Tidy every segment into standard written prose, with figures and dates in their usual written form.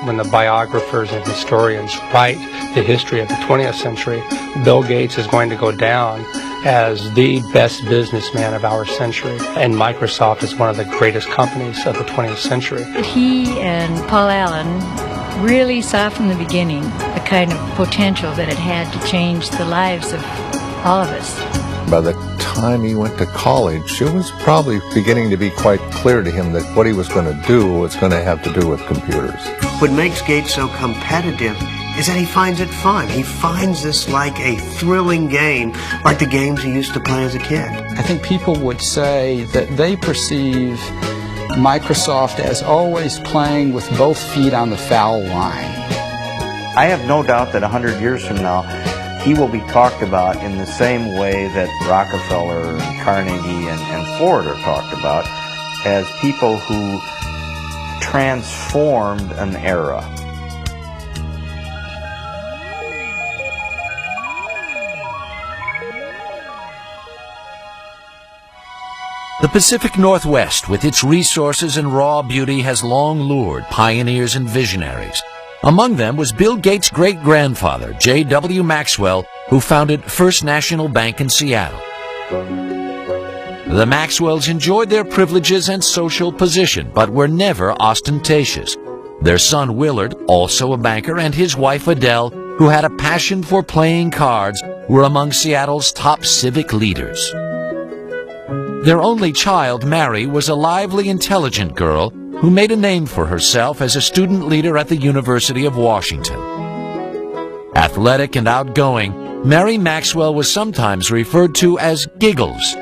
when the biographers and historians write the history of the 20th century, Bill Gates is going to go down as the best businessman of our century, and Microsoft is one of the greatest companies of the 20th century. He and Paul Allen really saw from the beginning the kind of potential that it had to change the lives of all of us. By the time he went to college, it was probably beginning to be quite clear to him that what he was going to do was going to have to do with computers. What makes Gates so competitive is that he finds it fun. He finds this like a thrilling game, like the games he used to play as a kid. I think people would say that they perceive Microsoft as always playing with both feet on the foul line. I have no doubt that 100 years from now, he will be talked about in the same way that Rockefeller and Carnegie and Ford are talked about, as people who transformed an era. The Pacific Northwest, with its resources and raw beauty, has long lured pioneers and visionaries. Among them was Bill Gates' great-grandfather, J.W. Maxwell, who founded First National Bank in Seattle. The Maxwells enjoyed their privileges and social position, but were never ostentatious. Their son Willard, also a banker, and his wife Adele, who had a passion for playing cards, were among Seattle's top civic leaders. Their only child, Mary, was a lively, intelligent girl who made a name for herself as a student leader at the University of Washington. Athletic and outgoing, Mary Maxwell was sometimes referred to as Giggles.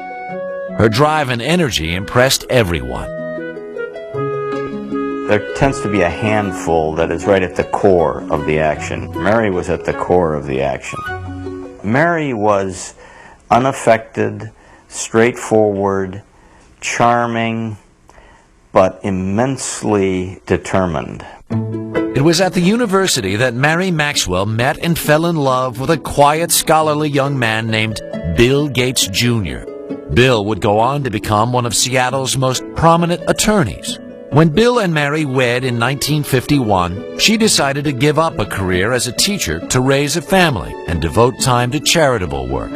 Her drive and energy impressed everyone. There tends to be a handful that is right at the core of the action. Mary was at the core of the action. Mary was unaffected, straightforward, charming, but immensely determined. It was at the university that Mary Maxwell met and fell in love with a quiet, scholarly young man named Bill Gates, Jr. Bill would go on to become one of Seattle's most prominent attorneys. When Bill and Mary wed in 1951, she decided to give up a career as a teacher to raise a family and devote time to charitable work.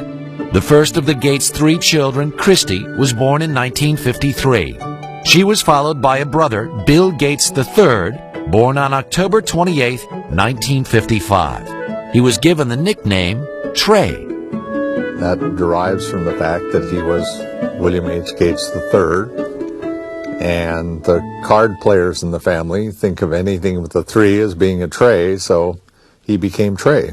The first of the Gates' 3 children, Christy, was born in 1953. She was followed by a brother, Bill Gates III, born on October 28, 1955. He was given the nickname Trey. That derives from the fact that he was William H. Gates III, and the card players in the family think of anything with a 3 as being a Trey, so he became Trey.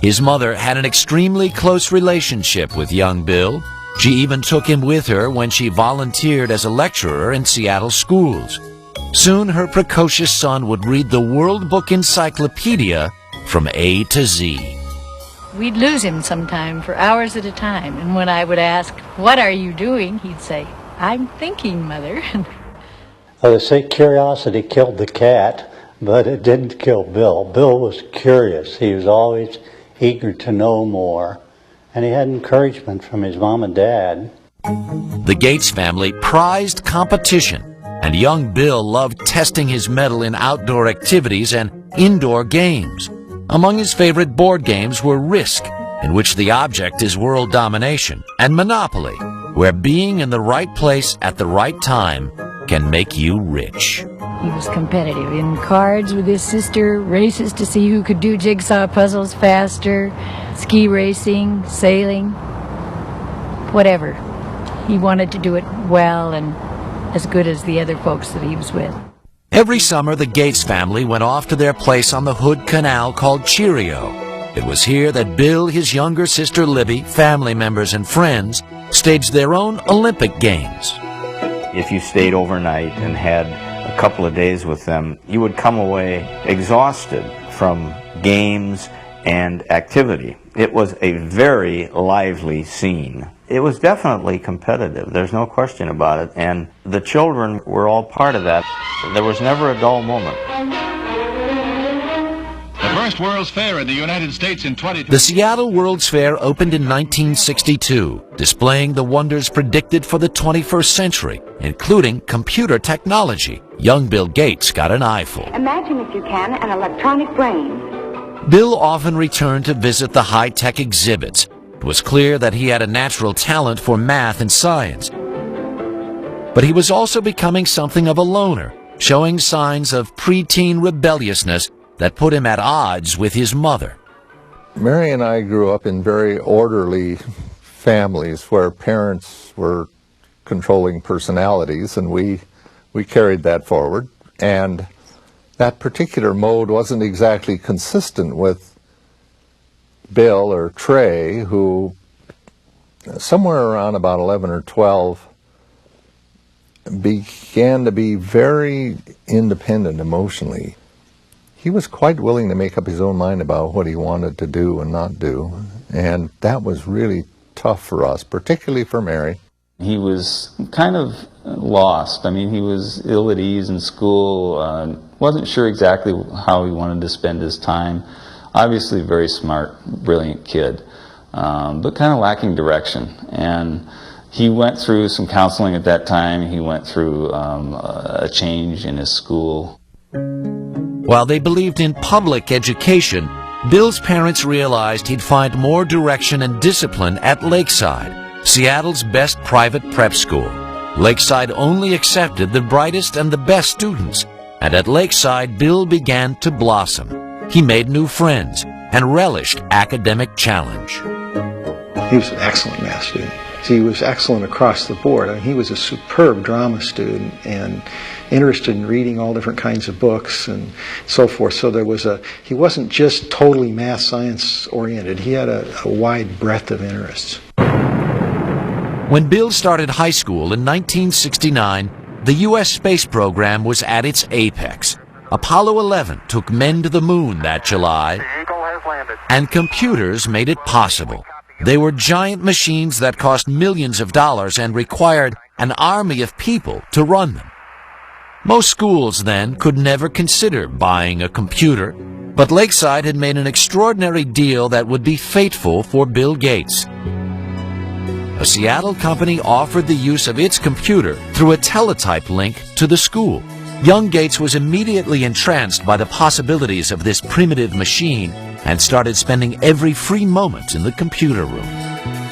His mother had an extremely close relationship with young Bill. She even took him with her when she volunteered as a lecturer in Seattle schools. Soon her precocious son would read the World Book Encyclopedia from A to Z. We'd lose him sometime for hours at a time, and when I would ask, "What are you doing?" he'd say, "I'm thinking, Mother." They say curiosity killed the cat, but it didn't kill Bill. Bill was curious. He was always eager to know more, and he had encouragement from his mom and dad. The Gates family prized competition, and young Bill loved testing his mettle in outdoor activities and indoor games. Among his favorite board games were Risk, in which the object is world domination, and Monopoly, where being in the right place at the right time can make you rich. He was competitive in cards with his sister, races to see who could do jigsaw puzzles faster, ski racing, sailing, whatever. He wanted to do it well and as good as the other folks that he was with. Every summer, the Gates family went off to their place on the Hood Canal called Cheerio. It was here that Bill, his younger sister Libby, family members, and friends staged their own Olympic Games. If you stayed overnight and had a couple of days with them, you would come away exhausted from games and activity. It was a very lively scene. It was definitely competitive, there's no question about it, and the children were all part of that. There was never a dull moment. The first World's Fair in the United States in 2020. The Seattle World's Fair opened in 1962, displaying the wonders predicted for the 21st century, including computer technology. Young Bill Gates got an eyeful. Imagine, if you can, an electronic brain. Bill often returned to visit the high-tech exhibits. It was clear that he had a natural talent for math and science. But he was also becoming something of a loner, showing signs of preteen rebelliousness that put him at odds with his mother. Mary and I grew up in very orderly families where parents were controlling personalities, and we carried that forward. And that particular mode wasn't exactly consistent with Bill or Trey, who somewhere around about 11 or 12 began to be very independent emotionally. He was quite willing to make up his own mind about what he wanted to do and not do, and that was really tough for us, particularly for Mary. He was kind of lost. I mean, he was ill at ease in school, wasn't sure exactly how he wanted to spend his time. Obviously a very smart, brilliant kid, but kind of lacking direction. And he went through some counseling at that time. He went through a change in his school. While they believed in public education, Bill's parents realized he'd find more direction and discipline at Lakeside, Seattle's best private prep school. Lakeside only accepted the brightest and the best students, and at Lakeside, Bill began to blossom. He made new friends and relished academic challenge. He was an excellent math student. He was excellent across the board. I mean, he was a superb drama student and interested in reading all different kinds of books and so forth. So he wasn't just totally math science oriented. He had a wide breadth of interests. When Bill started high school in 1969, the U.S. space program was at its apex. Apollo 11 took men to the moon that July, and computers made it possible. They were giant machines that cost millions of dollars and required an army of people to run them. Most schools then could never consider buying a computer, but Lakeside had made an extraordinary deal that would be fateful for Bill Gates. A Seattle company offered the use of its computer through a teletype link to the school. Young Gates was immediately entranced by the possibilities of this primitive machine and started spending every free moment in the computer room.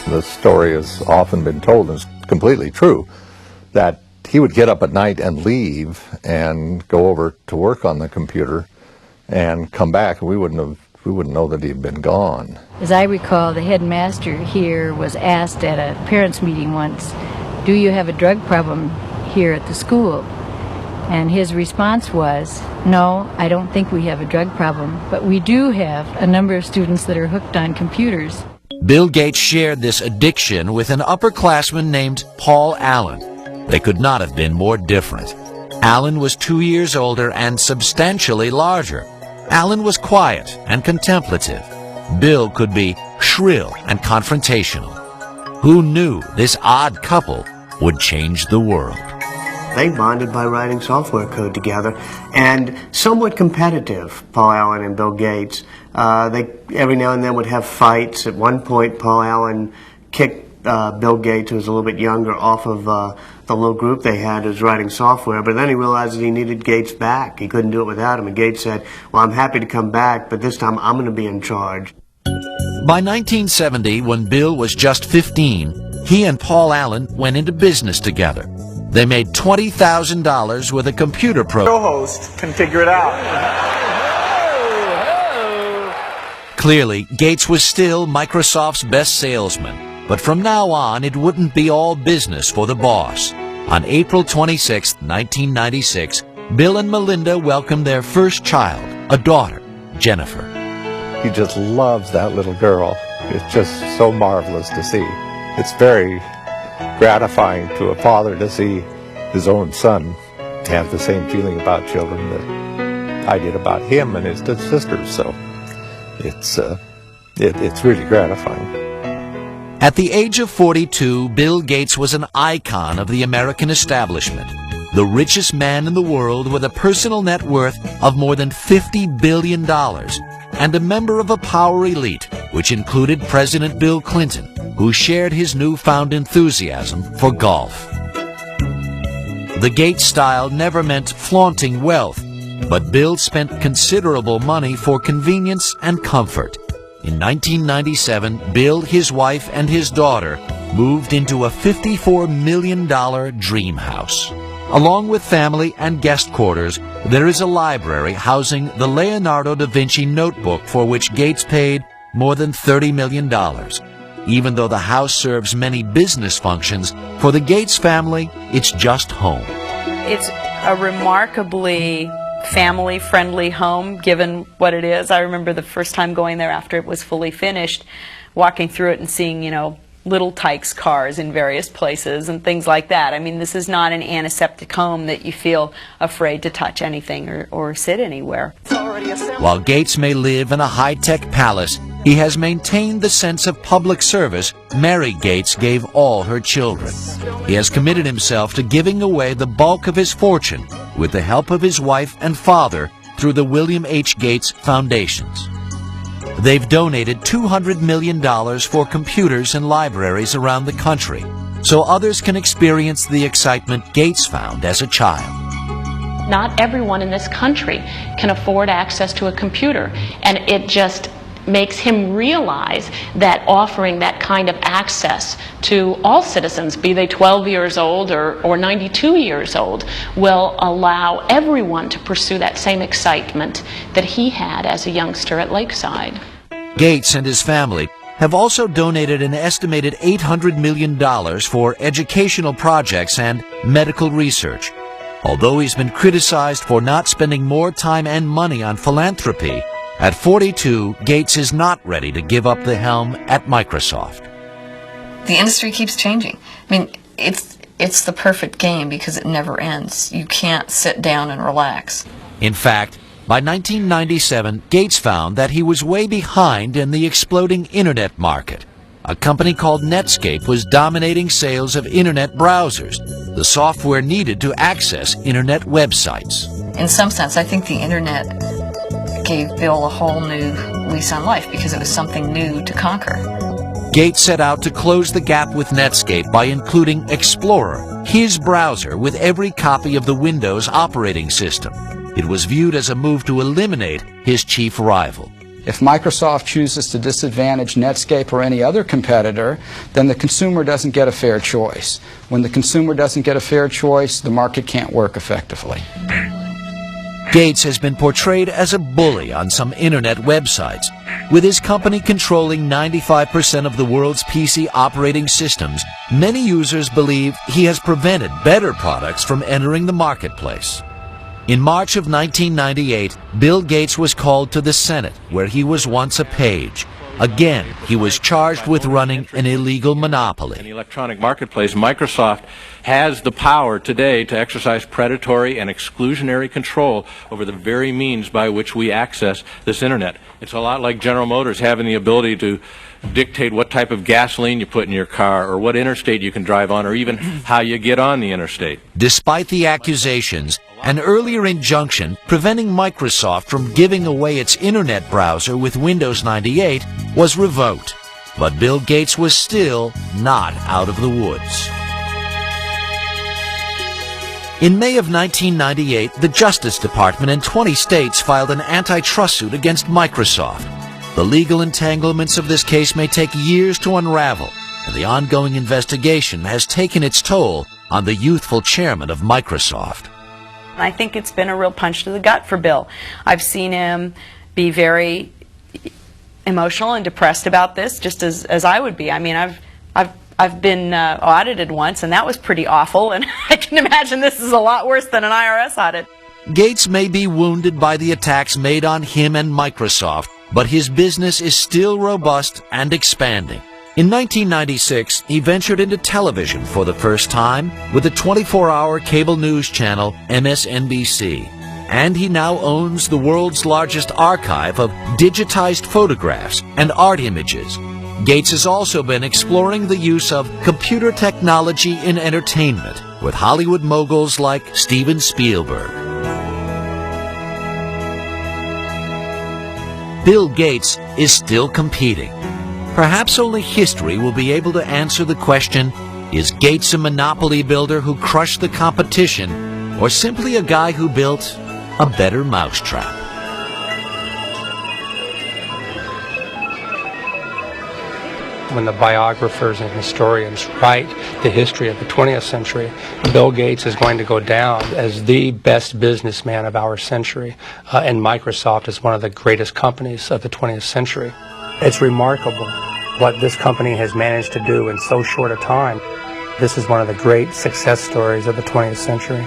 The story has often been told, and it's completely true, that he would get up at night and leave and go over to work on the computer and come back, and we wouldn't know that he'd been gone. As I recall, the headmaster here was asked at a parents' meeting once, "Do you have a drug problem here at the school?" And his response was, "No, I don't think we have a drug problem, but we do have a number of students that are hooked on computers." Bill Gates shared this addiction with an upperclassman named Paul Allen. They could not have been more different. Allen was 2 years older and substantially larger. Allen was quiet and contemplative. Bill could be shrill and confrontational. Who knew this odd couple would change the world? They bonded by writing software code together, and somewhat competitive, Paul Allen and Bill Gates. They every now and then would have fights. At one point, Paul Allen kicked Bill Gates, who was a little bit younger, off of the little group they had as writing software, but then he realized that he needed Gates back. He couldn't do it without him, and Gates said, "Well, I'm happy to come back, but this time I'm going to be in charge." By 1970, when Bill was just 15, he and Paul Allen went into business together. They made $20,000 with a computer program. Co-host can figure it out. Clearly, Gates was still Microsoft's best salesman, but from now on, it wouldn't be all business for the boss. On April 26, 1996, Bill and Melinda welcomed their first child, a daughter, Jennifer. He just loves that little girl. It's just so marvelous to see. It's very gratifying to a father to see his own son have the same feeling about children that I did about him and his sisters. So it's really gratifying. At the age of 42, Bill Gates was an icon of the American establishment. the richest man in the world with a personal net worth of more than $50 billion, and a member of a power elite, which included President Bill Clinton, who shared his newfound enthusiasm for golf. The Gates style never meant flaunting wealth, but Bill spent considerable money for convenience and comfort. In 1997, Bill, his wife, and his daughter moved into a $54 million dream house. Along with family and guest quarters, there is a library housing the Leonardo da Vinci notebook for which Gates paid more than $30 million. Even though the house serves many business functions, for the Gates family, it's just home. It's a remarkably family-friendly home, given what it is. I remember the first time going there after it was fully finished, walking through it and seeing, little Tykes cars in various places and things like that. I mean, this is not an antiseptic home that you feel afraid to touch anything or sit anywhere. While Gates may live in a high-tech palace, he has maintained the sense of public service Mary Gates gave all her children. He has committed himself to giving away the bulk of his fortune with the help of his wife and father through the William H. Gates Foundations. They've donated $200 million for computers and libraries around the country, so others can experience the excitement Gates found as a child. Not everyone in this country can afford access to a computer, and it just makes him realize that offering that kind of access to all citizens, be they 12 years old or 92 years old, will allow everyone to pursue that same excitement that he had as a youngster at Lakeside. Gates and his family have also donated an estimated $800 million for educational projects and medical research. Although he's been criticized for not spending more time and money on philanthropy, at 42, Gates is not ready to give up the helm at Microsoft. The industry keeps changing. I mean, it's the perfect game because it never ends. You can't sit down and relax. In fact, by 1997, Gates found that he was way behind in the exploding Internet market. A company called Netscape was dominating sales of Internet browsers, the software needed to access Internet websites. In some sense, I think the Internet gave Bill a whole new lease on life because it was something new to conquer. Gates set out to close the gap with Netscape by including Explorer, his browser with every copy of the Windows operating system. It was viewed as a move to eliminate his chief rival. If Microsoft chooses to disadvantage Netscape or any other competitor, then the consumer doesn't get a fair choice. When the consumer doesn't get a fair choice, the market can't work effectively. Gates has been portrayed as a bully on some Internet websites. With his company controlling 95% of the world's PC operating systems, many users believe he has prevented better products from entering the marketplace. In March of 1998, Bill Gates was called to the Senate, where he was once a page. Again, he was charged with running an illegal monopoly. In the electronic marketplace, Microsoft has the power today to exercise predatory and exclusionary control over the very means by which we access this Internet. It's a lot like General Motors having the ability to dictate what type of gasoline you put in your car, or what interstate you can drive on, or even how you get on the interstate. Despite the accusations, an earlier injunction preventing Microsoft from giving away its Internet browser with Windows 98 was revoked. But Bill Gates was still not out of the woods. In May of 1998, the Justice Department in 20 states filed an antitrust suit against Microsoft. The legal entanglements of this case may take years to unravel, and the ongoing investigation has taken its toll on the youthful chairman of Microsoft. I think it's been a real punch to the gut for Bill. I've seen him be very emotional and depressed about this, just as I would be. I mean, I've been audited once, and that was pretty awful, and I can imagine this is a lot worse than an IRS audit. Gates may be wounded by the attacks made on him and Microsoft, but his business is still robust and expanding. In 1996, he ventured into television for the first time with the 24-hour cable news channel MSNBC. And he now owns the world's largest archive of digitized photographs and art images. Gates has also been exploring the use of computer technology in entertainment with Hollywood moguls like Steven Spielberg. Bill Gates is still competing. Perhaps only history will be able to answer the question, is Gates a monopoly builder who crushed the competition, or simply a guy who built a better mousetrap? When the biographers and historians write the history of the 20th century, Bill Gates is going to go down as the best businessman of our century, and Microsoft is one of the greatest companies of the 20th century. It's remarkable what this company has managed to do in so short a time. This is one of the great success stories of the 20th century.